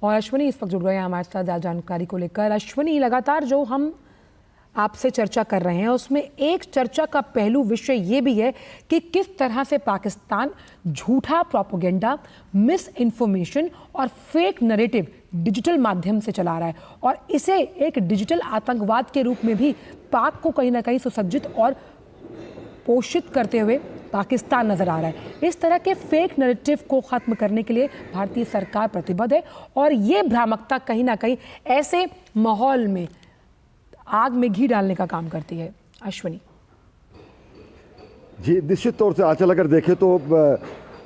और अश्विनी इस वक्त जुड़ गए हैं हमारे साथ ज़्यादा जानकारी को लेकर। अश्विनी, लगातार जो हम आपसे चर्चा कर रहे हैं उसमें एक चर्चा का पहलू विषय ये भी है कि किस तरह से पाकिस्तान झूठा प्रोपेगेंडा, मिस इन्फॉर्मेशन और फेक नैरेटिव डिजिटल माध्यम से चला रहा है और इसे एक डिजिटल आतंकवाद के रूप में भी पाक को कहीं ना कहीं सुसज्जित और पोषित करते हुए पाकिस्तान नजर आ रहा है। इस तरह के फेक नैरेटिव को खत्म करने के लिए भारतीय सरकार प्रतिबद्ध है और ये भ्रामकता कहीं ना कहीं ऐसे माहौल में आग में घी डालने का काम करती है। अश्विनी जी, निश्चित तौर से आंचल अगर देखें तो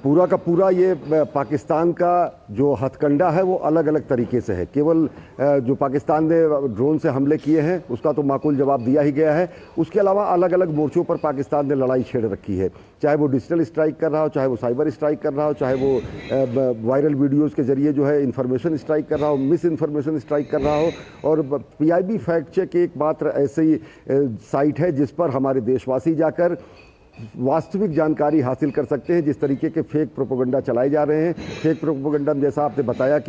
पूरा का पूरा ये पाकिस्तान का जो हथकंडा है वो अलग अलग तरीके से है। केवल जो पाकिस्तान ने ड्रोन से हमले किए हैं उसका तो माकूल जवाब दिया ही गया है, उसके अलावा अलग अलग मोर्चों पर पाकिस्तान ने लड़ाई छेड़ रखी है। चाहे वो डिजिटल स्ट्राइक कर रहा हो, चाहे वो साइबर स्ट्राइक कर रहा हो, चाहे वो वायरल वीडियोज़ के जरिए जो है इन्फॉर्मेशन स्ट्राइक कर रहा हो, मिस इन्फॉर्मेशन स्ट्राइक कर रहा हो। और PIB फैक्ट चेक एकमात्र ऐसी साइट है जिस पर हमारे देशवासी जाकर वास्तविक जानकारी हासिल कर सकते हैं। जिस तरीके के फेक प्रोपेगेंडा चलाए जा रहे हैं, फेक प्रोपेगेंडा में जैसा आपने बताया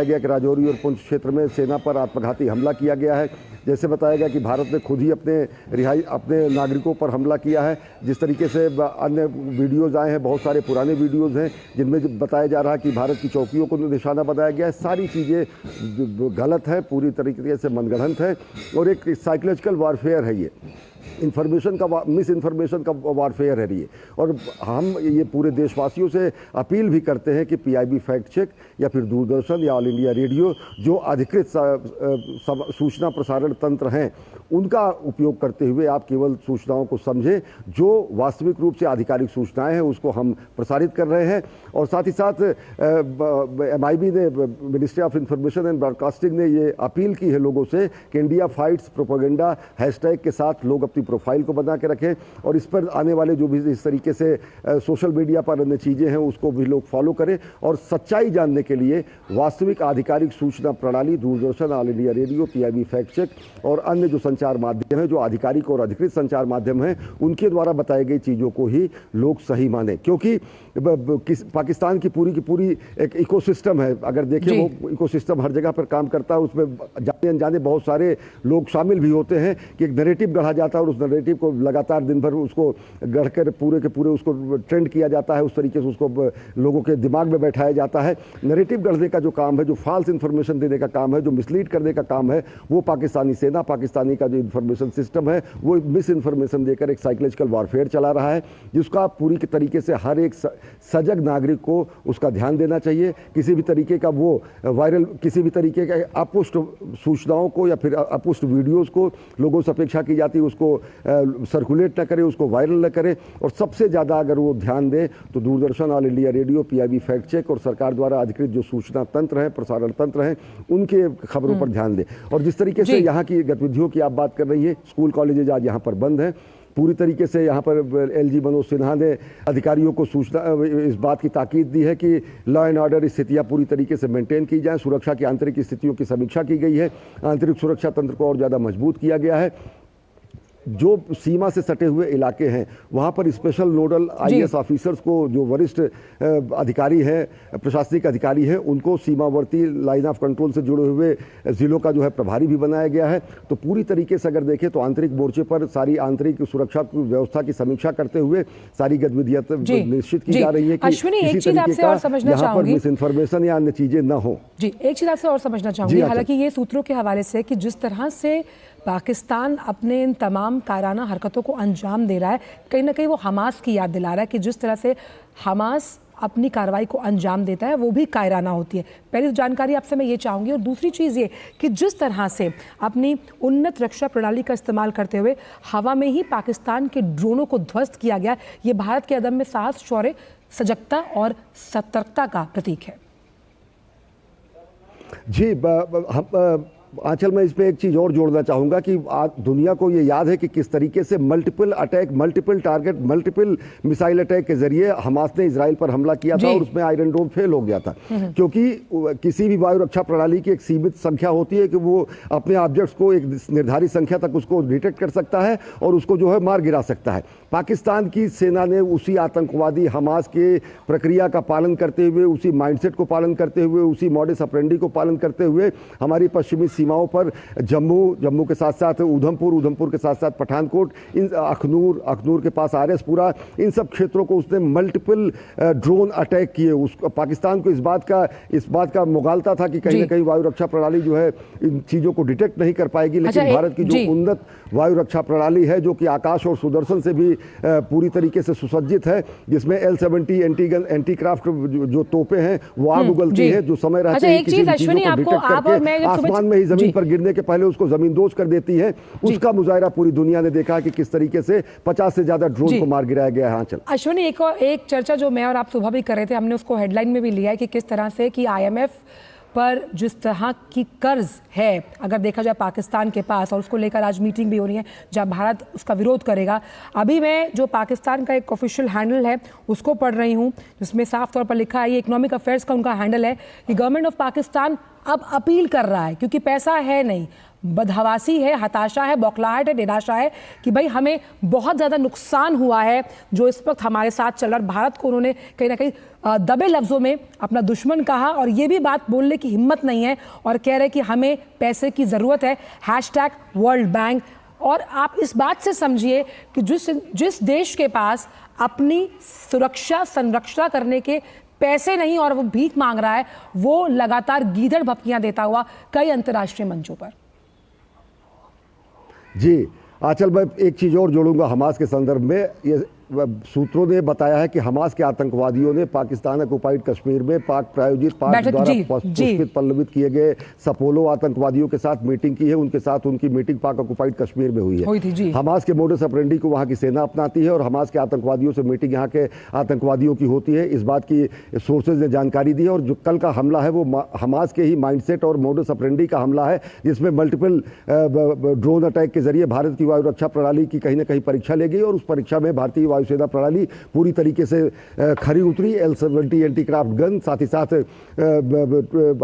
गया कि राजौरी और पुंछ क्षेत्र में सेना पर आत्मघाती हमला किया गया है, जैसे बताया गया कि भारत ने खुद ही अपने नागरिकों पर हमला किया है। जिस तरीके से अन्य वीडियोज़ आए हैं, बहुत सारे पुराने वीडियोज़ हैं जिनमें बताया जा रहा है कि भारत की चौकियों को निशाना बनाया गया है। सारी चीज़ें गलत है, पूरी तरीके से मनगढ़ंत है और एक साइकोलॉजिकल वारफेयर है। ये इन्फॉर्मेशन का मिस इन्फॉर्मेशन का वारफेयर है ये। और हम ये पूरे देशवासियों से अपील भी करते हैं कि PIB फैक्ट चेक या फिर दूरदर्शन या ऑल इंडिया रेडियो जो अधिकृत सूचना प्रसारण तंत्र हैं उनका उपयोग करते हुए आप केवल सूचनाओं को समझें जो वास्तविक रूप से आधिकारिक सूचनाएं हैं उसको हम प्रसारित कर रहे हैं। और साथ ही साथ MIB ने, ministry of information and broadcasting ने ये अपील की है लोगों से कि इंडिया फाइट्स प्रोपेगेंडा हैशटैग के साथ लोग अपनी प्रोफाइल को बना के रखें और इस पर आने वाले जो भी इस तरीके से सोशल मीडिया पर अन्य चीज़ें हैं उसको भी लोग फॉलो करें। और सच्चाई जानने के लिए वास्तविक आधिकारिक सूचना प्रणाली Doordarshan, all India radio, PIB fact check और अन्य जो संचार माध्यम है, जो आधिकारिक और अधिकृत संचार माध्यम हैं, उनके द्वारा बताई गई चीज़ों को ही लोग सही माने। क्योंकि पाकिस्तान की पूरी एक इकोसिस्टम है। अगर देखें वो इकोसिस्टम हर जगह पर काम करता है, उसमें जाने अनजाने बहुत सारे लोग शामिल भी होते हैं कि एक नैरेटिव गढ़ा जाता है और उस नैरेटिव को लगातार दिन भर उसको गढ़कर पूरे के पूरे उसको ट्रेंड किया जाता है, उस तरीके से उसको लोगों के दिमाग में बैठाया जाता है। नैरेटिव गढ़ने का जो काम है, जो फॉल्स इन्फॉर्मेशन देने का काम है, जो मिसलीड करने का काम है, वो पाकिस्तानी सेना, पाकिस्तानी का जो इन्फॉर्मेशन सिस्टम है वो मिस इन्फॉर्मेशन देकर एक साइकोलॉजिकल वॉरफेयर चला रहा है, जिसका पूरी के तरीके से हर एक सजग नागरिक को उसका ध्यान देना चाहिए। किसी भी तरीके का वो वायरल, किसी भी तरीके का अपुष्ट सूचनाओं को या फिर अपुष्ट वीडियोज़ को लोगों से अपेक्षा की जाती है उसको सर्कुलेट न करे, उसको वायरल न करे। और सबसे ज़्यादा अगर वो ध्यान दे तो Doordarshan, all India radio, PIB fact check और सरकार द्वारा अधिकृत जो सूचना तंत्र हैं, प्रसारण तंत्र हैं, उनके खबरों पर ध्यान दे। और जिस तरीके से यहाँ की गतिविधियों की आप बात कर रही है, स्कूल कॉलेजेज आज यहाँ पर बंद हैं। पूरी तरीके से यहाँ पर LG मनोज सिन्हा ने अधिकारियों को सूचना इस बात की ताकीद दी है कि लॉ एंड ऑर्डर स्थितियाँ पूरी तरीके से मेंटेन की जाएँ। सुरक्षा की आंतरिक स्थितियों की समीक्षा की गई है, आंतरिक सुरक्षा तंत्र को और ज़्यादा मजबूत किया गया है। जो सीमा से सटे हुए इलाके हैं वहाँ पर स्पेशल नोडल IAS ऑफिसर्स को, जो वरिष्ठ अधिकारी हैं, प्रशासनिक अधिकारी हैं, उनको सीमावर्ती लाइन ऑफ कंट्रोल से जुड़े हुए ज़िलों का जो है प्रभारी भी बनाया गया है। तो पूरी तरीके से अगर देखें तो आंतरिक मोर्चे पर सारी आंतरिक सुरक्षा व्यवस्था की समीक्षा करते हुए सारी गतिविधियाँ निश्चित की जा रही है कि किसी तरीके का यहाँ पर मिस इन्फॉर्मेशन या अन्य चीज़ें न हो। जी, एक चीज़ आपसे और समझना चाहूँगी, हालांकि ये सूत्रों के हवाले से कि जिस तरह से पाकिस्तान अपने इन तमाम कायराना हरकतों को अंजाम दे रहा है, कहीं ना कहीं वो हमास की याद दिला रहा है कि जिस तरह से हमास अपनी कार्रवाई को अंजाम देता है वो भी कायराना होती है। पहली जानकारी आपसे मैं ये चाहूँगी। और दूसरी चीज़ ये कि जिस तरह से अपनी उन्नत रक्षा प्रणाली का इस्तेमाल करते हुए हवा में ही पाकिस्तान के ड्रोनों को ध्वस्त किया गया, ये भारत के अदम्य साहस, शौर्य, सजगता और सतर्कता का प्रतीक है। जी, आंचल, मैं इस पे एक चीज और जोड़ना चाहूंगा कि आज दुनिया को ये याद है कि किस तरीके से multiple attack, multiple target, multiple missile attack के जरिए हमास ने इजराइल पर हमला किया था और उसमें आयरन डोम फेल हो गया था। क्योंकि किसी भी वायु रक्षा प्रणाली की एक सीमित संख्या होती है कि वो अपने ऑब्जेक्ट्स को एक निर्धारित संख्या तक उसको डिटेक्ट कर सकता है और उसको जो है मार गिरा सकता है। पाकिस्तान की सेना ने उसी आतंकवादी हमास के प्रक्रिया का पालन करते हुए, उसी माइंडसेट को पालन करते हुए, उसी मॉडस ऑपरेंडी को पालन करते हुए हमारी पश्चिमी सीमाओं पर जम्मू के साथ साथ उधमपुर के साथ साथ पठानकोट, इन अखनूर के पास आरएसपुरा, इन सब क्षेत्रों को उसने मल्टीपल ड्रोन अटैक किए। उस पाकिस्तान को इस बात का मुगालता था कि कहीं ना कहीं वायु रक्षा प्रणाली जो है इन चीजों को डिटेक्ट नहीं कर पाएगी। लेकिन भारत की जो उन्नत वायु रक्षा प्रणाली है, जो कि आकाश और सुदर्शन से भी पूरी तरीके से सुसज्जित है, जिसमें L-70 एंटीक्राफ्ट जो तोपें हैं वो आग उगलती है, जो समय रहते ही किसी भी चीजों को डिटेक्ट करके आसमान में ही जमीन पर गिरने के पहले उसको जमींदोज कर देती है। उसका मुजाहिरा पूरी दुनिया ने देखा कि किस तरीके से 50 से ज्यादा ड्रोन को मार गिराया गया है। आंचल, अश्विनी, एक चर्चा जो मैं और आप सुबह भी कर रहे थे, हमने उसको हेडलाइन में भी लिया है कि किस तरह से कि IMF पर जिस तरह की कर्ज है, अगर देखा जाए पाकिस्तान के पास, और उसको लेकर आज मीटिंग भी हो रही है जब भारत उसका विरोध करेगा। अभी मैं जो पाकिस्तान का एक ऑफिशियल हैंडल है उसको पढ़ रही हूँ, जिसमें साफ तौर पर लिखा है, ये इकोनॉमिक अफेयर्स का उनका हैंडल है, कि गवर्नमेंट ऑफ पाकिस्तान अब अपील कर रहा है, क्योंकि पैसा है नहीं, बदहवासी है, हताशा है, बौखलाहट है, निराशा है कि भाई हमें बहुत ज़्यादा नुकसान हुआ है जो इस वक्त हमारे साथ चल रहा है। भारत को उन्होंने कहीं ना कहीं दबे लफ्ज़ों में अपना दुश्मन कहा, और ये भी बात बोलने की हिम्मत नहीं है, और कह रहे कि हमें पैसे की ज़रूरत है, #वर्ल्ड बैंक। और आप इस बात से समझिए कि जिस देश के पास अपनी सुरक्षा संरक्षण करने के पैसे नहीं और वो भीख मांग रहा है, वो लगातार गीदड़ भपकियां देता हुआ कई अंतर्राष्ट्रीय मंचों पर। जी आंचल, मैं एक चीज़ और जोड़ूंगा हमास के संदर्भ में। ये सूत्रों ने बताया है कि हमास के आतंकवादियों ने पाकिस्तान ऑक्युपाइड कश्मीर में पाक प्रायोजित, पाक द्वारा पुष्पित पल्लवित किए गए सपोलो आतंकवादियों के साथ मीटिंग की है। उनके साथ उनकी मीटिंग पाक ऑक्युपाइड कश्मीर में हुई है। हमास के मोडस ऑपरेंडी को वहां की सेना अपनाती है और हमास के आतंकवादियों से मीटिंग यहाँ के आतंकवादियों की होती है। इस बात की सोर्सेज ने जानकारी दी है। और जो कल का हमला है वो हमास के ही माइंडसेट और मोडस ऑपरेंडी का हमला है, जिसमें मल्टीपल ड्रोन अटैक के जरिए भारत की वायु रक्षा प्रणाली की कहीं ना कहीं परीक्षा ली गई, और उस परीक्षा में भारतीय वायुसेना प्रणाली पूरी तरीके से खरी उतरी। L-70 एंटीक्राफ्ट गन, साथ ही साथ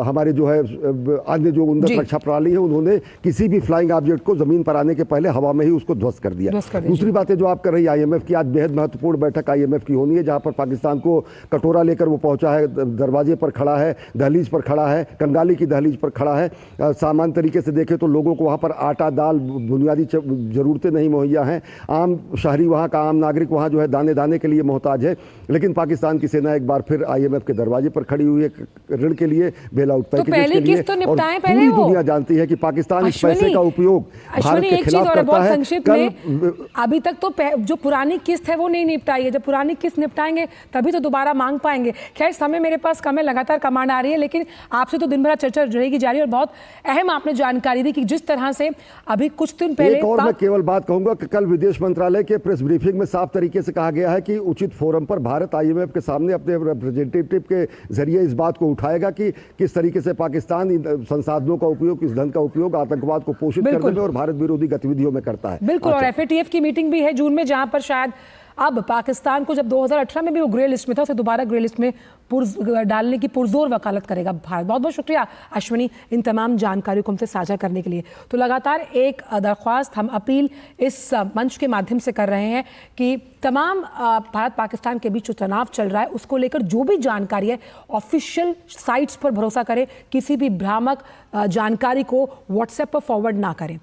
हमारे जो है अन्य जो उन्नत रक्षा प्रणाली है, उन्होंने किसी भी फ्लाइंग ऑब्जेक्ट को जमीन पर आने के पहले हवा में ही उसको ध्वस्त कर दिया। दूसरी बात है जो आप कर रही IMF की, आज बेहद महत्वपूर्ण बैठक IMF की होनी है, जहां पर पाकिस्तान को कटोरा लेकर वो पहुंचा है, दरवाजे पर खड़ा है, दहलीज पर खड़ा है, कंगाली की दहलीज पर खड़ा है। सामान्य तरीके से देखें तो लोगों को वहां पर आटा, दाल, बुनियादी जरूरतें नहीं मुहैया हैं। आम शहरी, वहां का आम नागरिक वहां जो है दाने दाने के लिए मोहताज है। लेकिन पाकिस्तान की सेना एक बार फिर IMF के दरवाजे पर खड़ी हुई है, ऋण के लिए, बेल आउट पैकेज के लिए। और पूरी दुनिया जानती है कि पाकिस्तान इस पैसे का उपयोग भारत के खिलाफ करता है। संक्षिप्त में, अभी तक तो जो पुरानी किस्त है वो नहीं निपटाई है। जब पुरानी किस्त निपटाएंगे तभी तो दोबारा मांग पाएंगे। खैर, समय मेरे पास कम है, लगातार कमांड आ रही है, लेकिन आपसे तो दिन भर चर्चा रहेगी जारी। और बहुत अहम आपने जानकारी दी कि जिस तरह से अभी कुछ दिन पहले, और मैं केवल बात कहूंगा कि कल विदेश मंत्रालय के प्रेस ब्रीफिंग में साफ तरीके से कहा गया है कि उचित फोरम पर भारत IMF के सामने अपने रिप्रेजेंटेटिव के जरिए इस बात को उठाएगा कि किस तरीके से पाकिस्तान संसाधनों का उपयोग, इस धन का उपयोग आतंकवाद को पोषित करने में और भारत विरोधी गतिविधियों में करता है। बिल्कुल। और FATF की मीटिंग भी है जून में, जहां पर शायद अब पाकिस्तान को, जब 2018 में भी वो ग्रे लिस्ट में था, उसे दोबारा ग्रे लिस्ट में डालने की पुरजोर वकालत करेगा भारत। बहुत बहुत शुक्रिया अश्विनी इन तमाम जानकारियों को हमसे साझा करने के लिए। तो लगातार एक दरख्वास्त, हम अपील इस मंच के माध्यम से कर रहे हैं कि तमाम भारत पाकिस्तान के बीच जो तनाव चल रहा है उसको लेकर जो भी जानकारी है ऑफिशियल साइट्स पर भरोसा करें, किसी भी भ्रामक जानकारी को व्हाट्सएप पर फॉरवर्ड ना करें।